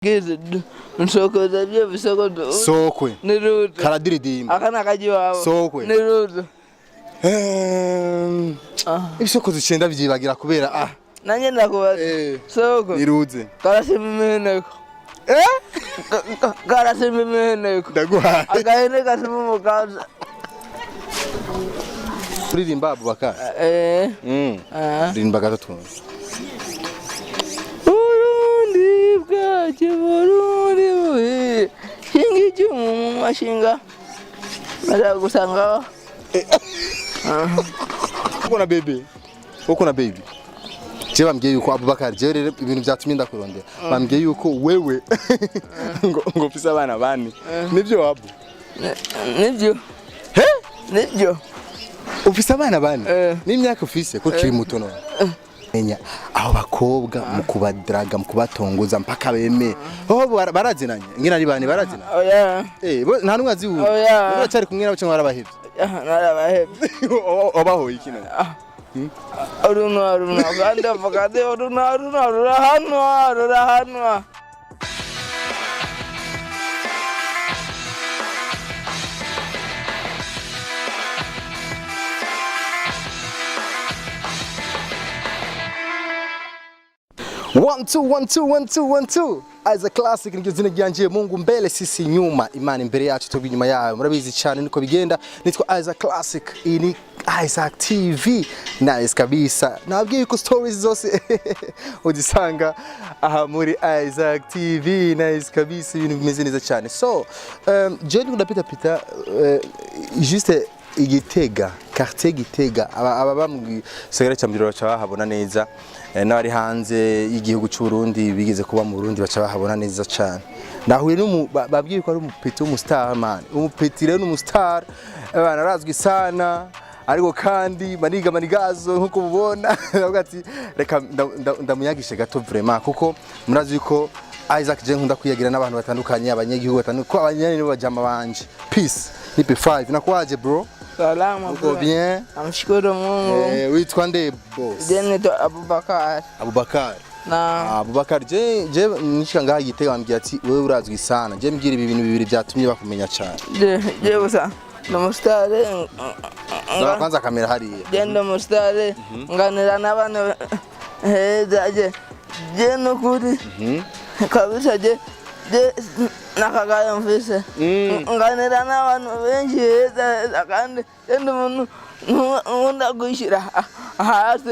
Gize nsoko zavyo bisokodo sokwe niruto karadiridimba akana kajiwabo sokwe niruto ibisoko zicenda byibagira kubera nanye ndakubaza soko niruze karasimeneko karasimeneko ndaguha agahene kasumukaza kuririmba Abubakar rimba gatatu Burundi shingi jumu mashinga mara gusanga uko na baby je bambwiye yuko Abubakar je rero ibintu byatumye ndakurondera bambwiye yuko wewe ngo ufise abana bane nivyo wabu nivyo nivyo ufise abana bane n'imyaka ufise ko kiri muto none menya aho bakobwa mu kubadraga mu kubatongoza mpaka beme barazinanye ngina ari bane barazina oya nta numwe azi ubu cyari kumwe nabo cyangwa barabahevye narabahevye obaho ikina aruna kandi avugade aruna hano One, two. As a classic niryo zina ryanje Mungu mbele sisi nyuma Imana imbere yacu tubwi nyuma yayo murabizi cyane niko bigenda nitwa as a classic ini Isaac TV nice kabisa nabwiye ko stories zose udisanga aha muri Isaac TV nice kabisa ibintu bimeze neza cyane so je ndapita juste Igitega quartier Gitega aba bamwi segera cyambiro bacha bahabona neza n'abari hanze y'igihugu cy'u Burundi bigeze kuba mu Burundi bacha bahabona neza cyane nahuye babwiye ko ari umupeti w'umustar man umupeti rero n'umustar abana razwi sana ariko kandi manigazo nkuko mubona bavuga ati reka ndamuyagishe gato vraiment kuko murazi yuko Isaac je nkunda kuyagira n'abantu batandukanye abanyagihugu batandukanye abanyane nibo bajama banje peace nipe 5 nakwaje bro salama uko bien amshukuru Mungu witwa nde boss Denito Abubakar na Abubakar je nishika ngaha Gitega ambye ati wewe urazwi sana je mbwira ibi bintu bibiri byatumye bakumenya cyane je gusa namustare kwanza kamera hariya genda mustare nganira n'abana je nukuri kabisa je nakagaya mfise nganira n'abantu benshi kandi ende muntu nkunda gushira hasi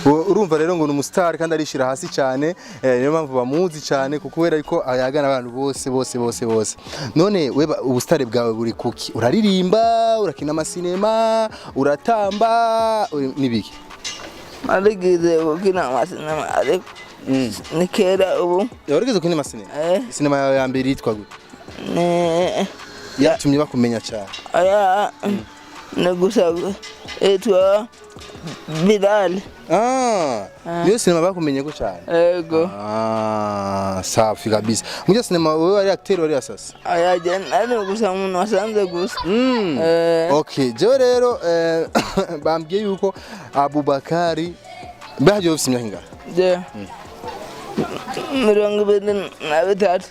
urumva rero ngo n'umustar kandi arishira hasi cyane niyo mpamvu bamuzi cyane kubera yuko ayagana abantu bose none we ubustare bwawe buri kuki uraririmba urakina amasinema uratamba nibiki arigize gukina amasinema ariko nikera ubu yarigeze kuni masinema sinema ya mbere yitwa gute yatumye bakumenya cyane aya nagusa etwa Vidal niyo sinema bakumenye ko cyane yego safi kabisa mujya sinema wewe ari acteur wari asasa aya je ari gusa umuntu wasanze gusa okay je rero bambwiye yuko Abubakar baje ofisi myinga je mirongo ibiri na bitatu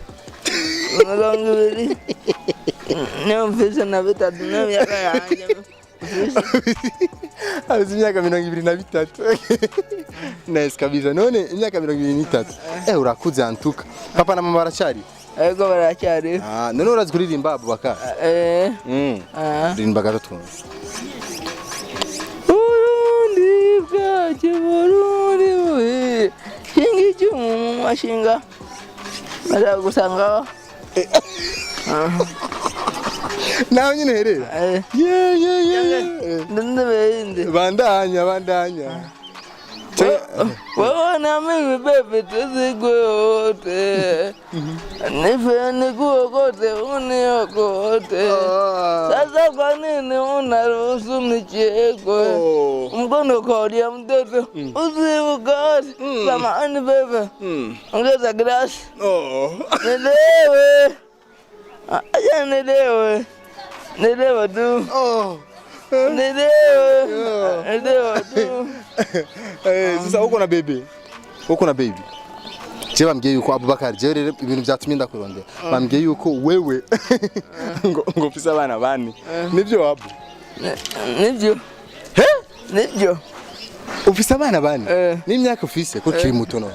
niyo mfise na bitatu niyo myaka yanjye azi imyaka 23 nice kabisa none imyaka 23 urakuze antuka papa na mama baracyari ego baracyari none urazi kuririmba Abubakar rimba gatatu Burundi shingi jumu mashinga mara gusanga nawe nyine herera ndende bandanya wana mimi bebe tuzigwote nifeni kuokote uniokote sasa kwa nini unaruhusu nichekwe mkono kaudia mtoto usiukati samahani bebe ongeza grasi nilewe aja nilewe tu Sasa uko na baby je bambwiye yuko Abubakar je rero ibintu byatumye ndakurondera bambwiye yuko wewe ngo ufise abana bane nibyo wabu nibyo he nibyo ufise abana bane n'imyaka ufise ko kiri muto no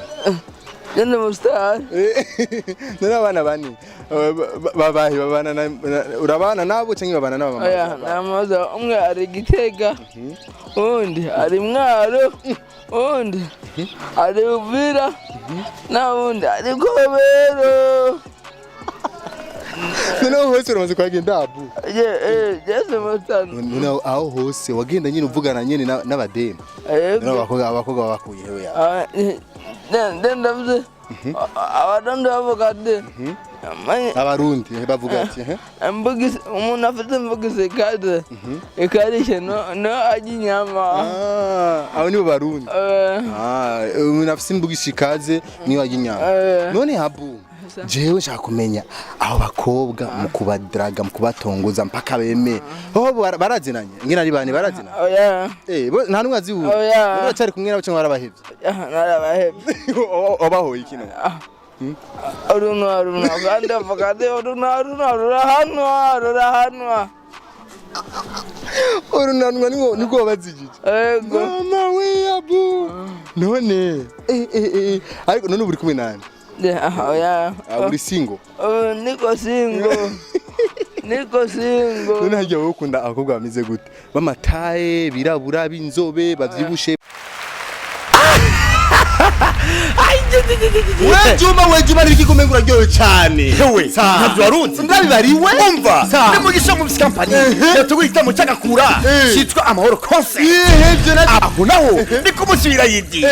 Genda mustar none abana bane babahi babana urabana nabo cyangwa babana nabo oya namaza umwe ari Gitega undi ari Mwaro undi ari Uvira na undi ari Kobero none hose uramaze kwagenda abu jese mustar none aho hose wagenda nyine uvugana nyine n'abademu none abakobwa bakuye hewe ya Denda bize abadondo avogade abarundi bavuga ati mbugise umuntu afite mbugise kade ikarishe no ajinyama abo nibo barundi umuntu afite mbugise ikaze niyo ajinyama none habu jewe nshaka kumenya aho bakobwa mu kubadraga mu kubatongoza mpaka beme barazinanye ngira ari bane barazinanye oya nta numwe azi ubu uracari kumwe nabo cyangwa barabahevye narabahevye obahoye ikino Aruna kandi avogade aruna rurahanwa urunanwa niko bazigije ego mama we abu none ariko none uri kumwe nani oya uri single niko single none hajya wowe ukunda abakobwa bameze gute bamataye birabura binzobe bavyibushe Wejuma nikikumenga uraryoye cyane hewe ntabyo warunze ndabibariwe umva nimugisha mu company yatugurita mu cyagakura cyitwa amahoro concert aho naho ndikumusubira yidi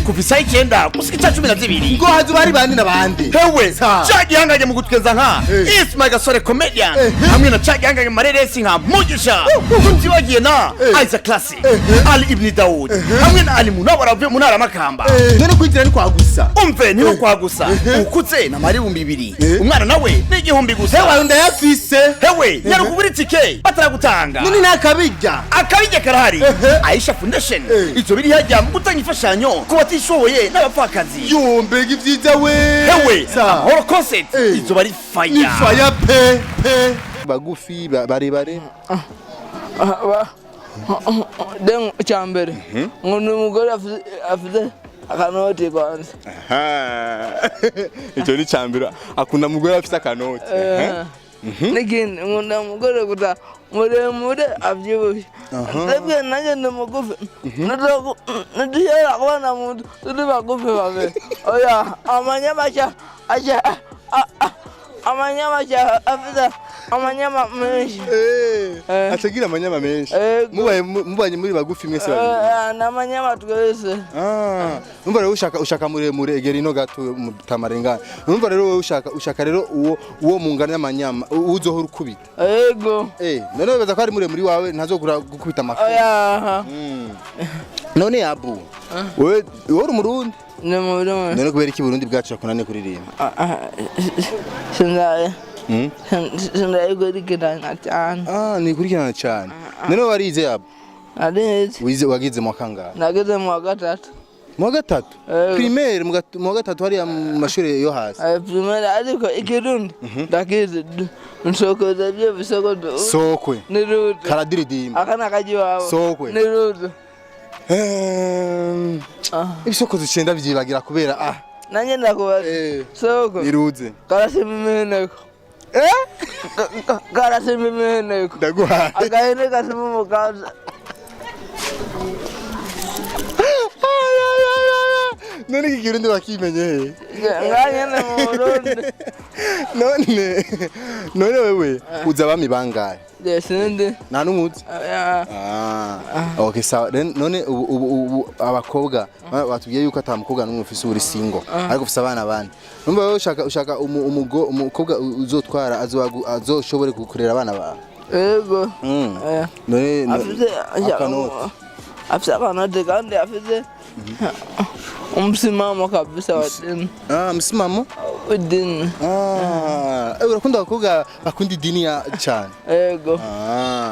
kuvisa ikenda musiki cya 12 ngo hazu bari bandi nabandi hewe cyagihanganye mu gutweza nka is my gasore comedian hamwe na cyagihanganye mareresi nka mugisha kunziwagiye na Isaac Classic Ali Ibn Daud hamwe na Ali Munawara avuye mu ntara makamba none kwigira ni kwagusa umve niho kwagusa ukutse na mari 200 umwana nawe ni 1000 gusa hewe ndayafise hewe nyarukubira tike bataragutanga nini nakabijya akabijya karahari Aisha Foundation izo biri hajya mu gutanga ifashanyo ku batishoboye n'abapfakazi yombega ivyiza we hewe amahoro concert izo bari fire ni fire pe bagufi barebare den cyambere ngo umugore afite akanoti kwanza icyo ni cyambere akunda mugore afite akanoti n'ikindi nkunda umugore guta muremure abyibushye ndabwiye nanjye ndi mugufi ntidushobora kubona muntu turi bagufi babiri oya amanyama afite amanyama menshi atagira amanyama menshi mubanye muri bagufi mwese babiri n'amanyama twese numva rero ushaka muremure egera ino gato mutamarengana numva rero wowe ushaka rero uwo mungana y'amanyama uzohora ukubita yego none baza ko ari muremure wawe ntazogura gukubita amafu none abu wewe uri umurundi none kubera iki Burundi bwacu akunane kuririmba sindaye kurikirana cyane ni kurikirana cyane none warize yabo arize wagize mu kangahe nagize mu wa gatatu primaire mu gatatu hari amashuri yo hasi primaire ariko ikirundi ndakize nsokoza byo bisokodo sokwe nirudo karadiridimba akana kaji wabo sokwe nirudo ibisokozo cyenda byibagira kubera nanye ndakubaza soko niruze karasimeneko karasimeneko ndaguha agahene kasimu mukaza none ikirundi bakimenye nganye na Burundi none wewe uza bami bangaye desende nta numutse okay sawa none abakobwa batubwiye yuko atamukobwa numwe ufise uri single ariko ufise abana bane numva wewe ushaka umukobwa uzotwara azoshobore gukurera abana bawe yego none afise akanoti kandi afise umsimamo kabisa wa dini msimamo dini urakunda abakobwa bakunda idini cyane yego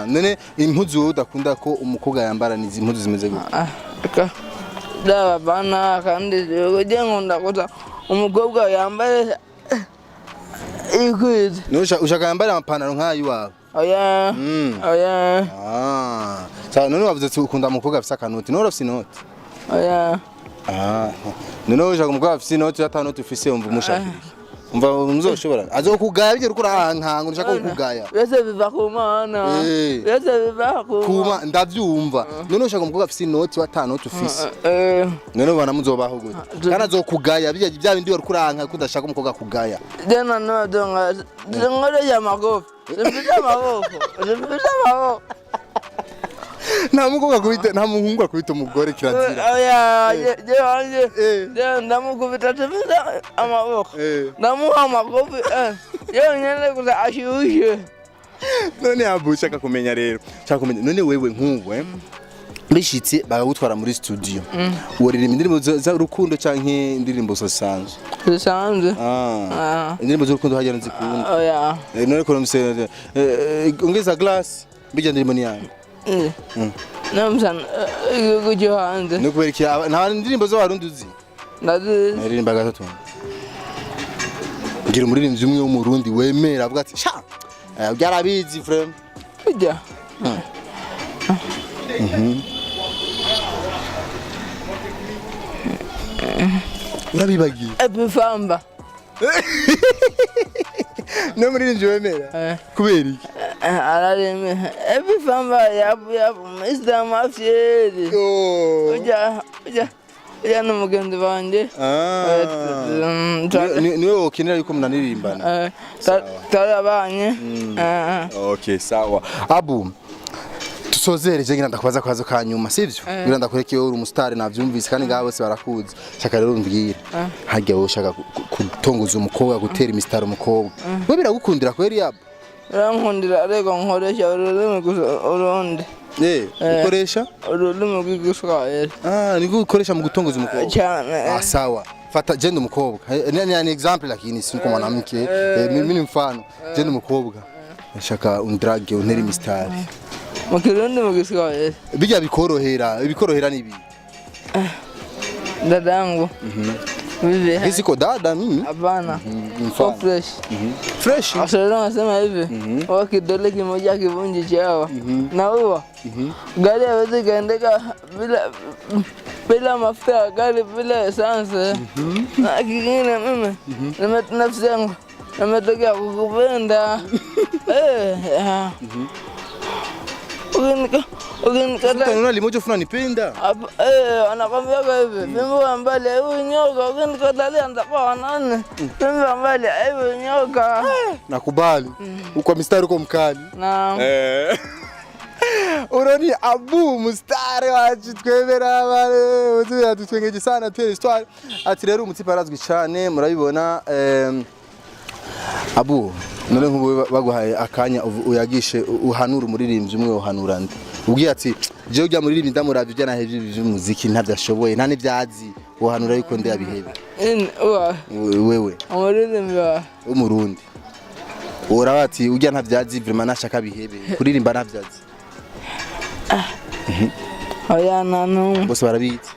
none impuzu udakunda ko umukobwa yambara ni impuzu zimeze gute daba bana kandi je nkunda kuta umukobwa yambaye ikwize. Ushaka yambara amapantaro nk'ayo iwawe? Oya. Oya. Sawa, none wavuze ukunda umukobwa afise akanoti, none urafise inoti? Oya. None ushaka umukobwa afise inoti atanoti ufise umva umushaka. Umva muzoshobora. Azokugaya bigera ukura hankango ushaka kukugaya. Bese biva ku Mana. Bese biva kuma ndavyumva. None ushaka umukobwa afise inoti atanoti ufise. None bana muzobaho gute? Kana azokugaya bya bindi wari kuranka kudashaka umukobwa kugaya. Dena no donga. Ngore ya magofu. Zipita magofu. Nta mukobwa kubita nta muhungu akubita umugore kirazira. Oya, je ndamukubita tebisa amaboko. Ndamuha amakofi nyene kuza ashushe. None Abu ushaka kumenya rero. Ushaka kumenya none wewe nk'uwe bishitse bagutwara muri studio. Woririmba indirimbo z'urukundo canke indirimbo zisanzwe? Zisanzwe. Indirimbo z'urukundo hajya nzikunda. Oya. None ko mse ongeza glass bijya ndirimbo ni yawe. Namsan gujo hanze. Nukubera iki nta ndirimbo zo warundi uzi? Ndazi. Naririmba gatatu. Ngira umuririmbyi umwe wo mu Burundi wemera avuga ati sha byarabizi frame. Kujya. Urabibagiye? Epifamba. No muririmbyi wemera? Kubera iki? Arareme. Epifamba yabu Mr. Mafieri. Ujya n'umugenzi banje. Niwe wokenera yuko munanirimbana. Tarabanye. Okay, sawa. Abu tusozere je ngenda ndakubaza kwazo kanyuma sivyo? Ngira ndakureke uri umustar navyumvise kandi ngabo bose barakuzi. Shaka rero mbwira. Hajya wowe ushaka gutonguza umukobwa gutera imistar umukobwa. We biragukundira kweri Abu? Rankundira ariko nkoresha ururimi urundi. Ukoresha? Ururimi rw'igiswahili. Niko ukoresha mu gutonguza umukobwa. Cyane. Sawa. Fata jenda umukobwa. Ni example lakini si kwa mwanamke. Mimi mfano. Jenda umukobwa. Shaka undrage untera imistar. Mu Kirundi mu giswahili. Bijya bikorohera nibi. Dadangu. Vivi. Hizi ko dada mimi? Hapana. So fresh. Fresh. Asante nasema hivi. Wakidole kimoja kivunji chawa. Na huwa. Gari hawezi kaendeka bila mafuta, gari bila essence. Na kingine mimi nafsi yangu nimetokea kukupenda. Unaona limoja fulani nipenda. Anakwambia hivi, fimbo mbali huyu nyoka, ukinikatalia nitakuwa nani? Fimbo mbali huyu nyoka. Nakubali. Uko mistari uko mkali. Naam. Uroni Abu mustari wacu twebera bare utuya tutwengeje sana tele histoire ati rero umutipa arazwi cyane murabibona Abu none nkubu baguhaye akanya uyagishe uhanura umuririmbyi umwe uhanura ndi ubwiye ati je ujya muririmbyi ndamuravye ujya naheje by'umuziki ntabyashoboye nta nibyazi uhanura yuko ndi abihebe wewe umuririmbyi umurundi urabati ujya ntabyazi vraiment nashaka bihebe kuririmba ntabyazi Oya nanu bose barabitse